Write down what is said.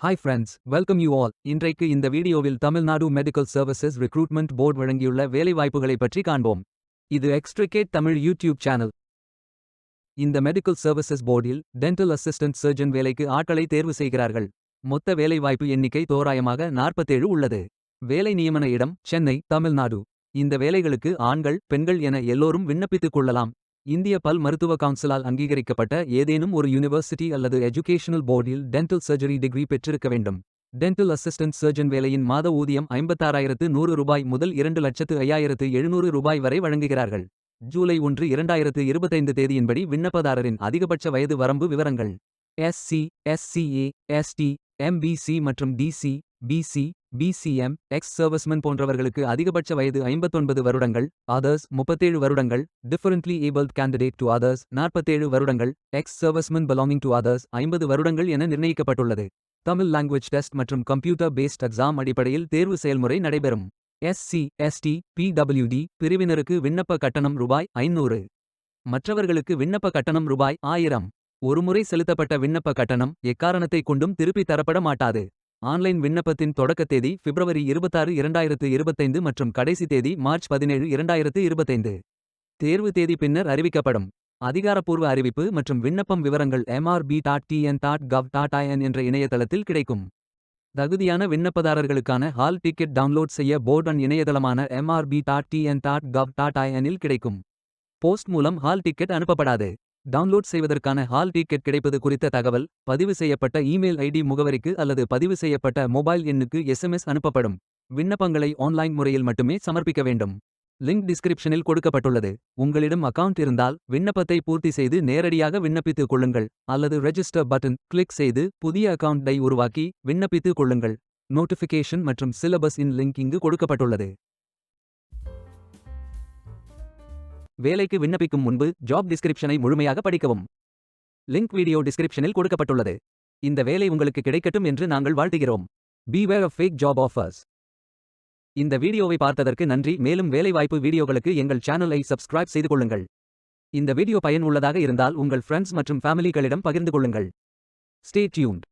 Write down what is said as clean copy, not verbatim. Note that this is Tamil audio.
Hi friends, welcome you all. இன்றைக்கு இந்த வீடியோவில் Tamil Nadu medical services recruitment board வழங்கியுள்ள வேலைவாய்ப்புகளை பற்றி காண்போம். இது எக்ஸ்ட்ரிகேட் தமிழ் யூடியூப் சேனல். இந்த மெடிக்கல் சர்வீசஸ் போர்டில் டென்டல் அசிஸ்டன்ட் சர்ஜன் வேலைக்கு ஆட்களை தேர்வு செய்கிறார்கள். மொத்த வேலைவாய்ப்பு எண்ணிக்கை தோராயமாக 47 உள்ளது. வேலை நியமன இடம் சென்னை, தமிழ்நாடு. இந்த வேலைகளுக்கு ஆண்கள், பெண்கள் என எல்லோரும் விண்ணப்பித்துக் கொள்ளலாம். இந்திய பல் மருத்துவ கவுன்சிலால் அங்கீகரிக்கப்பட்ட ஏதேனும் ஒரு யூனிவர்சிட்டி அல்லது எஜுகேஷனல் போர்டில் டென்டல் சர்ஜரி டிகிரி பெற்றிருக்க வேண்டும். டென்டல் அசிஸ்டன்ட் சர்ஜன் வேலையின் மாத ஊதியம் 56,100 ரூபாய் முதல் 2,05,700 ரூபாய் வரை வழங்குகிறார்கள். ஜூலை 1, 2025 தேதியின்படி விண்ணப்பதாரரின் அதிகபட்ச வயது வரம்பு விவரங்கள்: SC, SCA, ST, MBC மற்றும் DC, BC, BCM, ex servicemen போன்றவர்களுக்கு அதிகபட்ச வயது 59 வருடங்கள், அதர்ஸ் 37 வருடங்கள், differently abled candidate to others 47 வருடங்கள், ex servicemen belonging to others 50 வருடங்கள் என நிர்ணயிக்கப்பட்டுள்ளது. தமிழ் லாங்குவேஜ் டெஸ்ட் மற்றும் கம்ப்யூட்டர் பேஸ்ட் எக்ஸாம் அடிப்படையில் தேர்வு செயல்முறை நடைபெறும். SC, ST, PWD பிரிவினருக்கு விண்ணப்ப கட்டணம் ரூபாய் 500. மற்றவர்களுக்கு விண்ணப்ப கட்டணம் ரூபாய் 1000. ஒருமுறை செலுத்தப்பட்ட விண்ணப்ப கட்டணம் எக்காரணத்தை கொண்டும் திருப்பி தரப்பட மாட்டாது. ஆன்லைன் விண்ணப்பத்தின் தொடக்க தேதி பிப்ரவரி 26, 2025 மற்றும் கடைசி தேதி மார்ச் 17, 2025. தேர்வு தேதி பின்னர் அறிவிக்கப்படும். அதிகாரப்பூர்வ அறிவிப்பு மற்றும் விண்ணப்பம் விவரங்கள் mrb.tn.gov.in என்ற இணையதளத்தில் கிடைக்கும். தகுதியான விண்ணப்பதாரர்களுக்கான ஹால் டிக்கெட் டவுன்லோட் செய்ய போர்டன் இணையதளமான mrb.tn.gov.in இல் கிடைக்கும். போஸ்ட் மூலம் ஹால் டிக்கெட் அனுப்பப்படாது. டவுன்லோட் செய்வதற்கான ஹால் டிக்கெட் கிடைப்பது குறித்த தகவல் பதிவு செய்யப்பட்ட இமெயில் ஐடி முகவரிக்கு அல்லது பதிவு செய்யப்பட்ட மொபைல் எண்ணுக்கு SMS அனுப்பப்படும். விண்ணப்பங்களை ஆன்லைன் முறையில் மட்டுமே சமர்ப்பிக்க வேண்டும். லிங்க் டிஸ்கிரிப்ஷனில் கொடுக்கப்பட்டுள்ளது. உங்களிடம் அக்கவுண்ட் இருந்தால் விண்ணப்பத்தை பூர்த்தி செய்து நேரடியாக விண்ணப்பித்துக் கொள்ளுங்கள், அல்லது ரெஜிஸ்டர் பட்டன் கிளிக் செய்து புதிய அக்கவுண்டை உருவாக்கி விண்ணப்பித்துக் கொள்ளுங்கள். நோட்டிஃபிகேஷன் மற்றும் சிலபஸ் இன் லிங்க் இங்கு கொடுக்கப்பட்டுள்ளது. வேலைக்கு விண்ணப்பிக்கும் முன்பு ஜாப் டிஸ்கிரிப்ஷனை முழுமையாக படிக்கவும். லிங்க் வீடியோ டிஸ்கிரிப்ஷனில் கொடுக்கப்பட்டுள்ளது. இந்த வேலை உங்களுக்கு கிடைக்கட்டும் என்று நாங்கள் வாழ்த்துகிறோம். Beware of fake job offers. இந்த வீடியோவை பார்த்ததற்கு நன்றி. மேலும் வேலைவாய்ப்பு வீடியோகளுக்கு எங்கள் சேனலை சப்ஸ்கிரைப் செய்து கொள்ளுங்கள். இந்த வீடியோ பயனுள்ளதாக இருந்தால் உங்கள் ஃப்ரெண்ட்ஸ் மற்றும் ஃபேமிலிகளிடம் பகிர்ந்து கொள்ளுங்கள். Stay tuned.